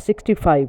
65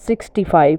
65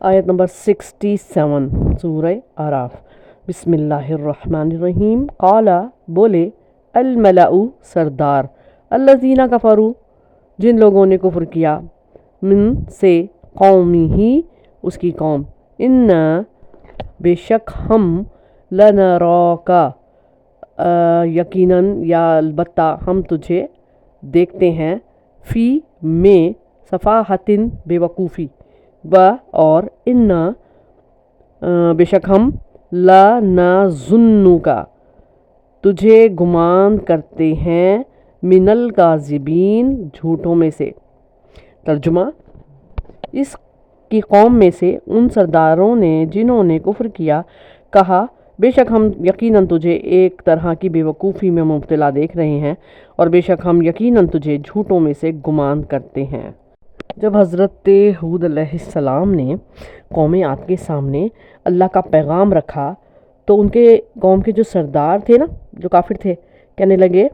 آیت نمبر 67 سورہ آراف۔ بسم اللہ الرحمن الرحیم۔ قال بولے، الملأ سردار، الذین کفروا جن لوگوں نے کفر کیا، من سے قومی اس کی قوم، انا بے شک ہم، لنراکا یقیناً یا البتہ ہم تجھے دیکھتے ہیں، فی میں صفاحتن بے وقوفی، و اور انا بے شک ہم، لنظنک تجھے گمان کرتے ہیں، من الکاذبین جھوٹوں میں سے۔ ترجمہ، اس کی قوم میں سے ان سرداروں نے جنہوں نے کفر کیا کہا، بے شک ہم یقیناً تجھے ایک طرح کی بے وقوفی میں مبتلا دیکھ رہے ہیں، اور بے شک ہم یقیناً تجھے جھوٹوں میں سے گمان کرتے ہیں۔ جب حضرت ہود علیہ السلام نے قوم عاد کے سامنے اللہ کا پیغام رکھا تو ان کے قوم کے جو سردار تھے نا، جو کافر تھے، کہنے لگے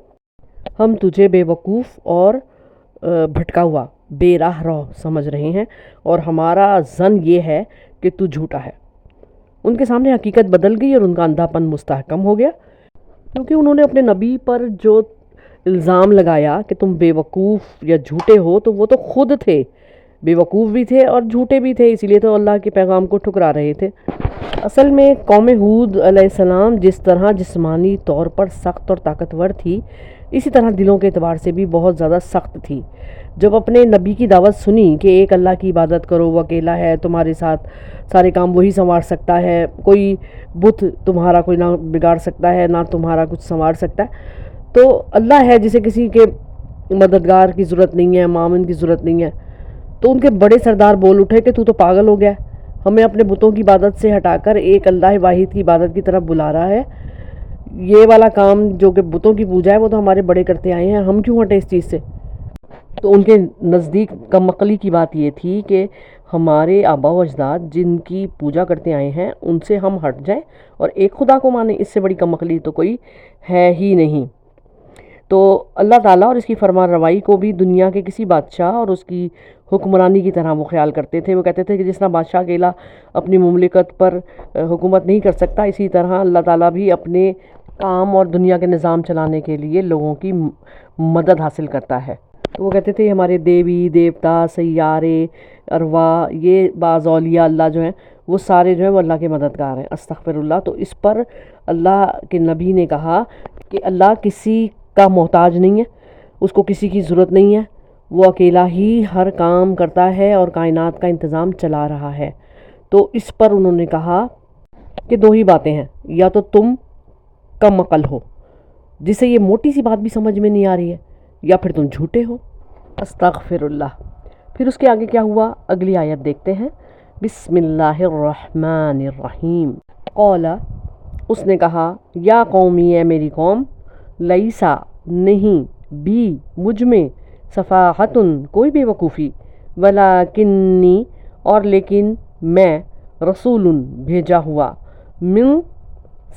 ہم تجھے بے وقوف اور بھٹکا ہوا، بے راہ رو سمجھ رہے ہیں، اور ہمارا ظن یہ ہے کہ تو جھوٹا ہے۔ ان کے سامنے حقیقت بدل گئی اور ان کا اندھا پن مستحکم ہو گیا، کیونکہ انہوں نے اپنے نبی پر جو الزام لگایا کہ تم بے وقوف یا جھوٹے ہو، تو وہ تو خود تھے بے وقوف بھی تھے اور جھوٹے بھی تھے، اسی لیے تو اللہ کے پیغام کو ٹھکرا رہے تھے۔ اصل میں قوم ہود علیہ السلام جس طرح جسمانی طور پر سخت اور طاقتور تھی، اسی طرح دلوں کے اعتبار سے بھی بہت زیادہ سخت تھی۔ جب اپنے نبی کی دعوت سنی کہ ایک اللہ کی عبادت کرو، وہ اکیلا ہے، تمہارے ساتھ سارے کام وہی سنوار سکتا ہے، کوئی بت تمہارا کوئی نہ بگاڑ سکتا ہے، نہ تمہارا کچھ سنوار سکتا ہے، تو اللہ ہے جسے کسی کے مددگار کی ضرورت نہیں ہے، معاون کی ضرورت نہیں ہے۔ تو ان کے بڑے سردار بول اٹھے کہ تو پاگل ہو گیا، ہمیں اپنے بتوں کی عبادت سے ہٹا کر ایک اللہ واحد کی عبادت کی طرف بلا رہا ہے، یہ والا کام جو کہ بتوں کی پوجا ہے وہ تو ہمارے بڑے کرتے آئے ہیں، ہم کیوں ہٹے اس چیز سے۔ تو ان کے نزدیک کم عقلی کی بات یہ تھی کہ ہمارے آبا و اجداد جن کی پوجا کرتے آئے ہیں ان سے ہم ہٹ جائیں اور ایک خدا کو مانیں، اس سے بڑی کم عقلی تو کوئی ہے ہی نہیں۔ تو اللہ تعالیٰ اور اس کی فرمان روائی کو بھی دنیا کے کسی بادشاہ اور اس کی حکمرانی کی طرح وہ خیال کرتے تھے۔ وہ کہتے تھے کہ جس طرح بادشاہ اکیلا اپنی مملکت پر حکومت نہیں کر سکتا، اسی طرح اللہ تعالیٰ بھی اپنے کام اور دنیا کے نظام چلانے کے لیے لوگوں کی مدد حاصل کرتا ہے۔ تو وہ کہتے تھے ہمارے دیوی دیوتا، سیارے، ارواح، یہ بعض اولیاء اللہ جو ہیں وہ سارے جو ہیں وہ اللہ کے مددگار ہیں، استغفر اللہ۔ تو اس پر اللہ کے نبی نے کہا کہ اللہ کسی کا محتاج نہیں ہے، اس کو کسی کی ضرورت نہیں ہے، وہ اکیلا ہی ہر کام کرتا ہے اور کائنات کا انتظام چلا رہا ہے۔ تو اس پر انہوں نے کہا کہ دو ہی باتیں ہیں، یا تو تم کم عقل ہو جسے یہ موٹی سی بات بھی سمجھ میں نہیں آ رہی ہے، یا پھر تم جھوٹے ہو، استغفر اللہ۔ پھر اس کے آگے کیا ہوا، اگلی آیت دیکھتے ہیں۔ بسم اللہ الرحمن الرحیم۔ قال اس نے کہا، یا قومی اے میری قوم، لیسا نہیں، بھی مجھ میں، صفاحتن کوئی بے وقوفی، ولیکنی اور لیکن میں، رسول بھیجا ہوا، من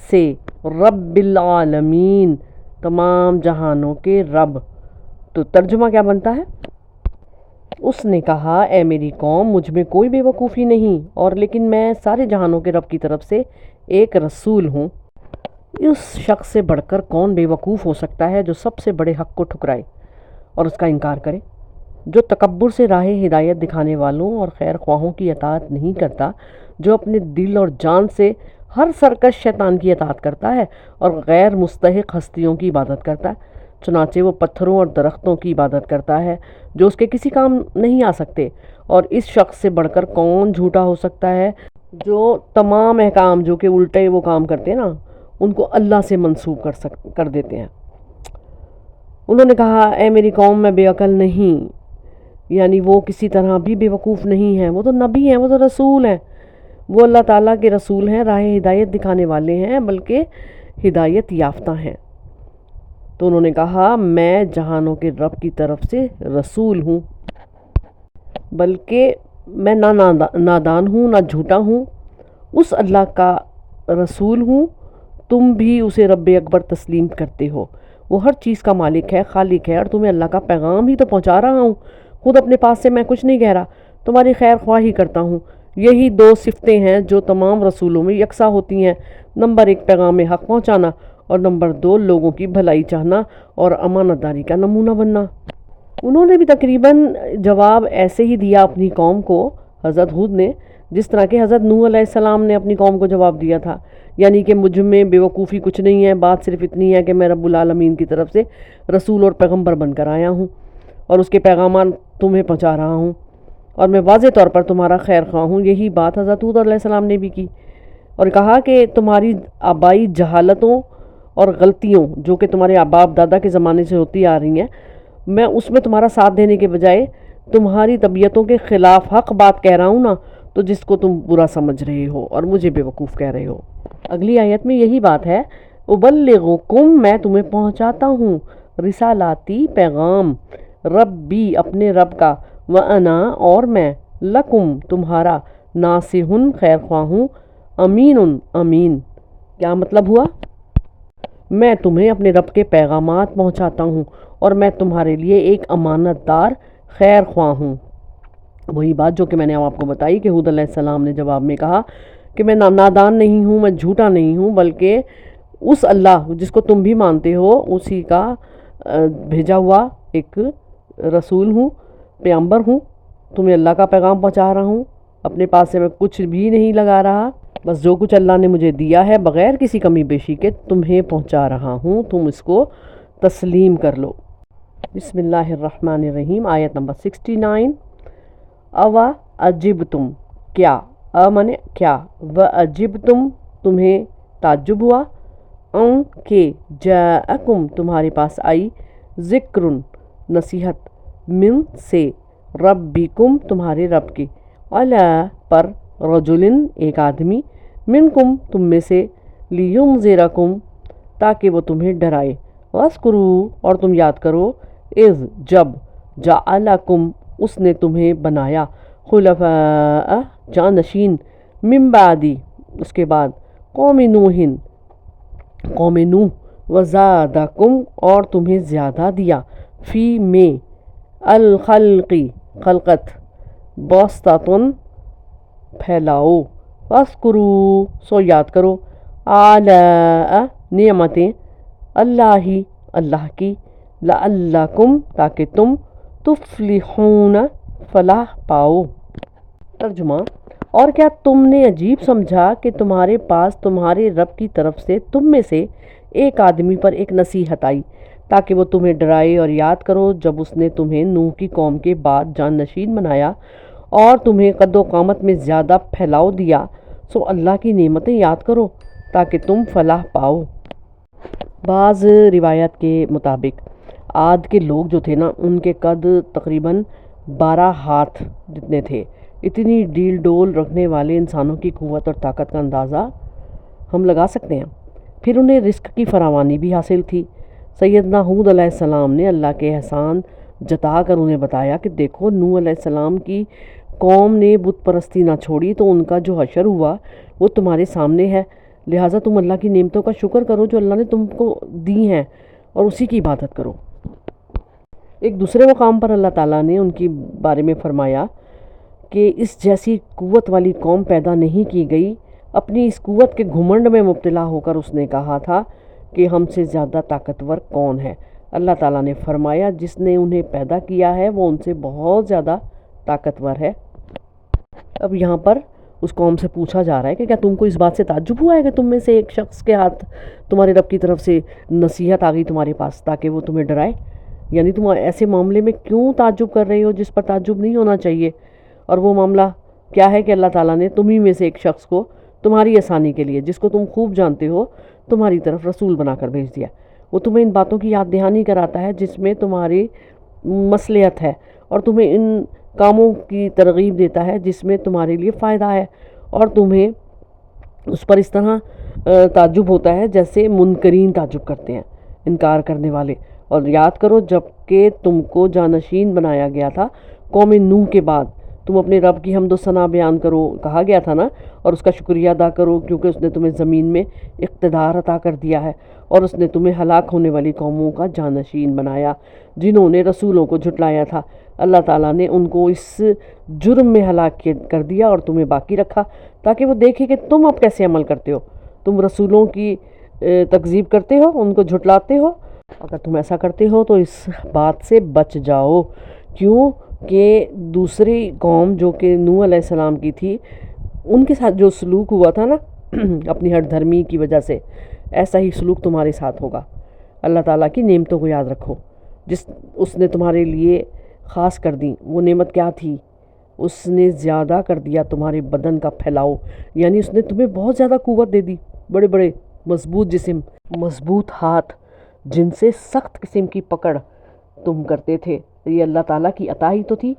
سے، رب العالمین تمام جہانوں کے رب۔ تو ترجمہ کیا بنتا ہے؟ اس نے کہا اے میری قوم، مجھ میں کوئی بے وقوفی نہیں، اور لیکن میں سارے جہانوں کے رب کی طرف سے ایک رسول ہوں۔ اس شخص سے بڑھ کر کون بے وقوف ہو سکتا ہے جو سب سے بڑے حق کو ٹھکرائے اور اس کا انکار کرے، جو تکبر سے راہ ہدایت دکھانے والوں اور خیر خواہوں کی اطاعت نہیں کرتا، جو اپنے دل اور جان سے ہر سرکش شیطان کی اطاعت کرتا ہے اور غیر مستحق ہستیوں کی عبادت کرتا ہے، چنانچہ وہ پتھروں اور درختوں کی عبادت کرتا ہے جو اس کے کسی کام نہیں آ سکتے۔ اور اس شخص سے بڑھ کر کون جھوٹا ہو سکتا ہے جو تمام احکام جو کہ الٹے وہ کام کرتے ہیں نا ان کو اللہ سے منسوب کر دیتے ہیں۔ انہوں نے کہا اے میری قوم، میں بے عقل نہیں، یعنی وہ کسی طرح بھی بے وقوف نہیں ہیں، وہ تو نبی ہیں، وہ تو رسول ہیں، وہ اللہ تعالیٰ کے رسول ہیں، راہ ہدایت دکھانے والے ہیں، بلکہ ہدایت یافتہ ہیں۔ تو انہوں نے کہا میں جہانوں کے رب کی طرف سے رسول ہوں، بلکہ میں نہ نادان ہوں نہ جھوٹا ہوں، اس اللہ کا رسول ہوں، تم بھی اسے رب اکبر تسلیم کرتے ہو، وہ ہر چیز کا مالک ہے، خالق ہے، اور تمہیں اللہ کا پیغام ہی تو پہنچا رہا ہوں، خود اپنے پاس سے میں کچھ نہیں کہہ رہا، تمہاری خیر خواہی کرتا ہوں، یہی دو صفتیں ہیں جو تمام رسولوں میں یکساں ہوتی ہیں، نمبر 1 پیغام حق پہنچانا، اور نمبر 2 لوگوں کی بھلائی چاہنا اور امانت داری کا نمونہ بننا۔ انہوں نے بھی تقریباً جواب ایسے ہی دیا اپنی قوم کو، حضرت ہود نے، جس طرح کہ حضرت نوح علیہ السلام نے اپنی قوم کو جواب دیا تھا، یعنی کہ مجھ میں بے وقوفی کچھ نہیں ہے، بات صرف اتنی ہے کہ میں رب العالمین کی طرف سے رسول اور پیغمبر بن کر آیا ہوں اور اس کے پیغامات تمہیں پہنچا رہا ہوں، اور میں واضح طور پر تمہارا خیر خواہ ہوں۔ یہی بات حضرت ہود علیہ السلام نے بھی کی اور کہا کہ تمہاری آبائی جہالتوں اور غلطیوں جو کہ تمہارے باپ دادا کے زمانے سے ہوتی آ رہی ہیں، میں اس میں تمہارا ساتھ دینے کے بجائے تمہاری طبیعتوں کے خلاف حق بات کہہ رہا ہوں نا، تو جس کو تم برا سمجھ رہے ہو اور مجھے بے وقوف کہہ رہے ہو۔ اگلی آیت میں یہی بات ہے، ابلغکم، میں تمہیں پہنچاتا ہوں، رسالاتی، پیغام، ربی، اپنے رب کا، وانا، اور میں، لکم، تمہارا، ناصحٌ، خیر خواہ ہوں، امین، امین۔ کیا مطلب ہوا؟ میں تمہیں اپنے رب کے پیغامات پہنچاتا ہوں اور میں تمہارے لیے ایک امانت دار خیر خواہ ہوں۔ وہی بات جو کہ میں نے آپ کو بتائی کہ ہود علیہ السلام نے جواب میں کہا کہ میں نادان نہیں ہوں، میں جھوٹا نہیں ہوں، بلکہ اس اللہ جس کو تم بھی مانتے ہو اسی کا بھیجا ہوا ایک رسول ہوں، پیغمبر ہوں، تمہیں اللہ کا پیغام پہنچا رہا ہوں، اپنے پاس سے میں کچھ بھی نہیں لگا رہا، بس جو کچھ اللہ نے مجھے دیا ہے بغیر کسی کمی بیشی کے تمہیں پہنچا رہا ہوں، تم اس کو تسلیم کر لو۔ بسم اللہ الرحمن الرحیم، آیت نمبر 69۔ اوا عجبتم، کیا، مانے کیا، وعجبتم، تمہیں تعجب ہوا، ان کہ جاءکم، تمہارے پاس آئی، ذکر، نصیحت، من، سے، ربکم، تمہارے رب کی، علی، پر، رجل، ایک آدمی، منکم، تم میں سے، لینذرکم، تاکہ وہ تمہیں ڈرائے، واذکروا، اور تم یاد کرو، اذ، جب، جعلکم، اس نے تمہیں بنایا، خلفاء، جانشین، من بعدی، اس کے بعد، قوم نوح، قوم نوح، وزادکم، اور تمہیں زیادہ دیا، فی، میں، الخلقی، خلقت، بسطۃ، پھیلاؤ، واذکروا، سو یاد کرو، آلاء، نعمتیں، اللہ، اللہ کی، لعلکم، تاکہ تم، تفلحون، فلاح پاؤ۔ ترجمہ، اور کیا تم نے عجیب سمجھا کہ تمہارے پاس تمہارے رب کی طرف سے تم میں سے ایک آدمی پر ایک نصیحت آئی تاکہ وہ تمہیں ڈرائے، اور یاد کرو جب اس نے تمہیں نوح کی قوم کے بعد جانشین بنایا اور تمہیں قد و قامت میں زیادہ پھیلاؤ دیا، سو اللہ کی نعمتیں یاد کرو تاکہ تم فلاح پاؤ۔ بعض روایت کے مطابق عاد کے لوگ جو تھے نا، ان کے قد تقریباً 12 ہاتھ جتنے تھے۔ اتنی ڈیل ڈول رکھنے والے انسانوں کی قوت اور طاقت کا اندازہ ہم لگا سکتے ہیں۔ پھر انہیں رزق کی فراوانی بھی حاصل تھی۔ سیدنا ہود علیہ السلام نے اللہ کے احسان جتا کر انہیں بتایا کہ دیکھو، نوح علیہ السلام کی قوم نے بت پرستی نہ چھوڑی تو ان کا جو حشر ہوا وہ تمہارے سامنے ہے، لہٰذا تم اللہ کی نعمتوں کا شکر کرو جو اللہ نے تم کو دی ہیں اور اسی کی عبادت کرو۔ ایک دوسرے مقام پر اللہ تعالیٰ نے ان کے بارے میں فرمایا کہ اس جیسی قوت والی قوم پیدا نہیں کی گئی۔ اپنی اس قوت کے گھمنڈ میں مبتلا ہو کر اس نے کہا تھا کہ ہم سے زیادہ طاقتور کون ہے؟ اللہ تعالیٰ نے فرمایا جس نے انہیں پیدا کیا ہے وہ ان سے بہت زیادہ طاقتور ہے۔ اب یہاں پر اس قوم سے پوچھا جا رہا ہے کہ کیا تم کو اس بات سے تعجب ہوا ہے کہ تم میں سے ایک شخص کے ہاتھ تمہارے رب کی طرف سے نصیحت آ گئی تمہارے پاس تاکہ وہ تمہیں ڈرائے؟ یعنی تم ایسے معاملے میں کیوں تعجب کر رہے ہو جس پر تعجب نہیں ہونا چاہیے؟ اور وہ معاملہ کیا ہے کہ اللہ تعالیٰ نے تمہیں میں سے ایک شخص کو تمہاری آسانی کے لیے، جس کو تم خوب جانتے ہو، تمہاری طرف رسول بنا کر بھیج دیا۔ وہ تمہیں ان باتوں کی یاد دہانی کراتا ہے جس میں تمہاری مصلحت ہے، اور تمہیں ان کاموں کی ترغیب دیتا ہے جس میں تمہارے لیے فائدہ ہے، اور تمہیں اس پر اس طرح تعجب ہوتا ہے جیسے منکرین تعجب کرتے ہیں، انکار کرنے والے۔ اور یاد کرو جب کہ تم کو جانشین بنایا گیا تھا قوم نوح کے بعد، تم اپنے رب کی حمد و ثنا بیان کرو، کہا گیا تھا نا، اور اس کا شکریہ ادا کرو کیونکہ اس نے تمہیں زمین میں اقتدار عطا کر دیا ہے، اور اس نے تمہیں ہلاک ہونے والی قوموں کا جانشین بنایا جنہوں نے رسولوں کو جھٹلایا تھا۔ اللہ تعالیٰ نے ان کو اس جرم میں ہلاک کر دیا اور تمہیں باقی رکھا تاکہ وہ دیکھے کہ تم اب کیسے عمل کرتے ہو۔ تم رسولوں کی تکذیب کرتے ہو، ان کو جھٹلاتے ہو۔ اگر تم ایسا کرتے ہو تو اس بات سے بچ جاؤ، کیوں کہ دوسری قوم جو کہ نوح علیہ السلام کی تھی، ان کے ساتھ جو سلوک ہوا تھا نا اپنی ہٹ دھرمی کی وجہ سے، ایسا ہی سلوک تمہارے ساتھ ہوگا۔ اللہ تعالیٰ کی نعمتوں کو یاد رکھو جس اس نے تمہارے لیے خاص کر دیں۔ وہ نعمت کیا تھی؟ اس نے زیادہ کر دیا تمہارے بدن کا پھیلاؤ، یعنی اس نے تمہیں بہت زیادہ قوت دے دی، بڑے بڑے مضبوط جسم، مضبوط ہاتھ جن سے سخت قسم کی پکڑ تم کرتے تھے۔ یہ اللہ تعالیٰ کی عطا ہی تو تھی۔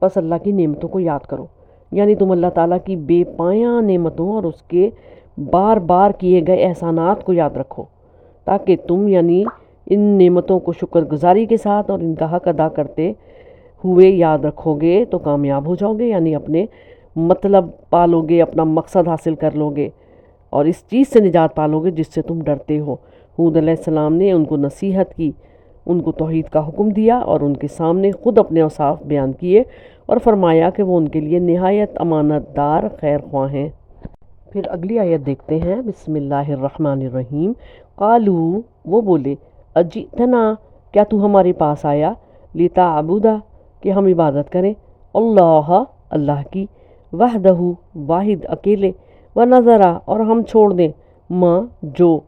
بس اللہ کی نعمتوں کو یاد کرو، یعنی تم اللہ تعالیٰ کی بے پایاں نعمتوں اور اس کے بار بار کیے گئے احسانات کو یاد رکھو، تاکہ تم یعنی ان نعمتوں کو شکر گزاری کے ساتھ اور ان کا حق ادا کرتے ہوئے یاد رکھو گے تو کامیاب ہو جاؤ گے، یعنی اپنے مطلب پالو گے، اپنا مقصد حاصل کر لو گے اور اس چیز سے نجات پالو گے جس سے تم ڈرتے ہو۔ ہود علیہ السلام نے ان کو نصیحت کی، ان کو توحید کا حکم دیا اور ان کے سامنے خود اپنے اوصاف بیان کیے اور فرمایا کہ وہ ان کے لیے نہایت امانت دار خیر خواہ ہیں۔ پھر اگلی آیت دیکھتے ہیں، بسم اللہ الرحمن الرحیم۔ قالو، وہ بولے، اجئتنا، کیا تو ہمارے پاس آیا، لتعبدا، کہ ہم عبادت کریں، اللہ، اللہ کی، وحدہ، واحد اکیلے، ونذرا، اور ہم چھوڑ دیں، ما، جو،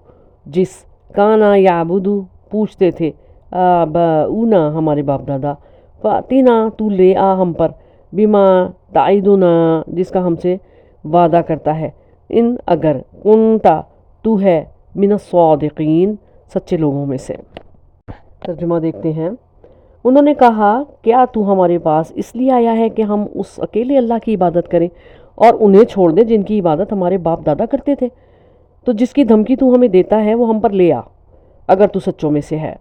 جس، کانا یعبدو، پوچھتے تھے، آباؤنا، ہمارے باپ دادا، فاتنا، تو لے آ ہم پر، بما تعیدنا، جس کا ہم سے وعدہ کرتا ہے، ان، اگر، کنتا، تو ہے، من الصادقین، سچے لوگوں میں سے۔ ترجمہ دیکھتے ہیں۔ انہوں نے کہا، کیا تو ہمارے پاس اس لیے آیا ہے کہ ہم اس اکیلے اللہ کی عبادت کریں اور انہیں چھوڑ دیں جن کی عبادت ہمارے باپ دادا کرتے تھے؟ تو جس کی دھمکی تو ہمیں دیتا ہے وہ ہم پر لے آ، اگر تو سچوں میں سے ہے۔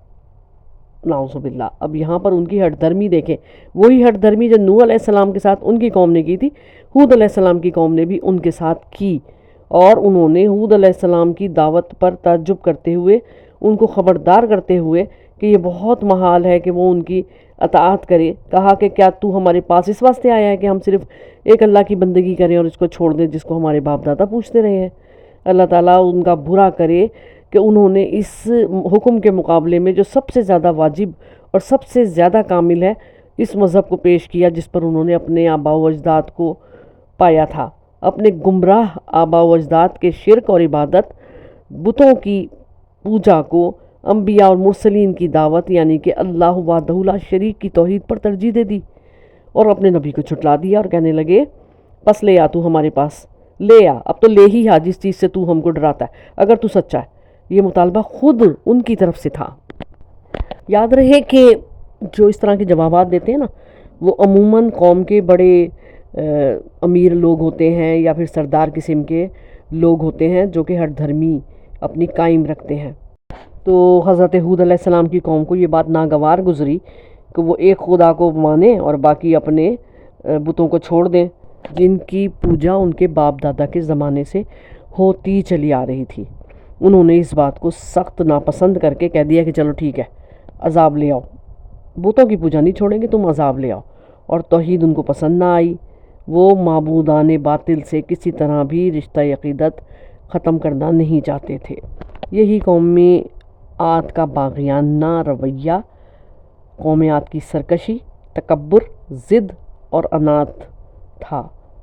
نعوذ باللہ۔ اب یہاں پر ان کی ہٹ دھرمی دیکھیں، وہی ہٹ دھرمی جو نوح علیہ السلام کے ساتھ ان کی قوم نے کی تھی، ہود علیہ السلام کی قوم نے بھی ان کے ساتھ کی، اور انہوں نے ہود علیہ السلام کی دعوت پر تعجب کرتے ہوئے، ان کو خبردار کرتے ہوئے کہ یہ بہت محال ہے کہ وہ ان کی اطاعت کرے، کہا کہ کیا تو ہمارے پاس اس واسطے آیا ہے کہ ہم صرف ایک اللہ کی بندگی کریں اور اس کو چھوڑ دیں جس کو ہمارے باپ دادا پوچھتے رہے ہیں۔ اللہ تعالیٰ ان کا برا کرے کہ انہوں نے اس حکم کے مقابلے میں جو سب سے زیادہ واجب اور سب سے زیادہ کامل ہے، اس مذہب کو پیش کیا جس پر انہوں نے اپنے آباء و اجداد کو پایا تھا، اپنے گمراہ آباء و اجداد کے شرک اور عبادت، بتوں کی پوجا کو انبیاء اور مرسلین کی دعوت یعنی کہ اللہ وحدہ لا شریک کی توحید پر ترجیح دے دی، اور اپنے نبی کو جھٹلا دیا اور کہنے لگے، پس لے آ تو ہمارے پاس، لے آ، اب تو لے ہی آ جس چیز سے تو ہم کو ڈراتا ہے اگر تو سچا ہے۔ یہ مطالبہ خود ان کی طرف سے تھا۔ یاد رہے کہ جو اس طرح کے جوابات دیتے ہیں نا، وہ عموماً قوم کے بڑے امیر لوگ ہوتے ہیں یا پھر سردار قسم کے لوگ ہوتے ہیں جو کہ ہر دھرمی اپنی قائم رکھتے ہیں۔ تو حضرت ہود علیہ السلام کی قوم کو یہ بات ناگوار گزری کہ وہ ایک خدا کو مانیں اور باقی اپنے بتوں کو چھوڑ دیں جن کی پوجا ان کے باپ دادا کے زمانے سے ہوتی چلی آ رہی تھی۔ انہوں نے اس بات کو سخت ناپسند کر کے کہہ دیا کہ چلو ٹھیک ہے، عذاب لے آؤ، بتوں کی پوجا نہیں چھوڑیں گے، تم عذاب لے آؤ۔ اور توحید ان کو پسند نہ آئی، وہ معبودان باطل سے کسی طرح بھی رشتہ عقیدت ختم کرنا نہیں چاہتے تھے۔ یہی قوم عاد کا باغیانہ رویہ، قوم عاد کی سرکشی، تکبر، ضد اور عناد تھا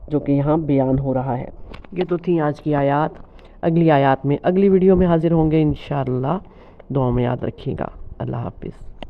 جو کہ یہاں بیان ہو رہا ہے۔ یہ تو تھیں آج کی آیات۔ اگلی آیات میں اگلی ویڈیو میں حاضر ہوں گے انشاءاللہ۔ دعاؤں میں یاد رکھیے گا۔ اللہ حافظ۔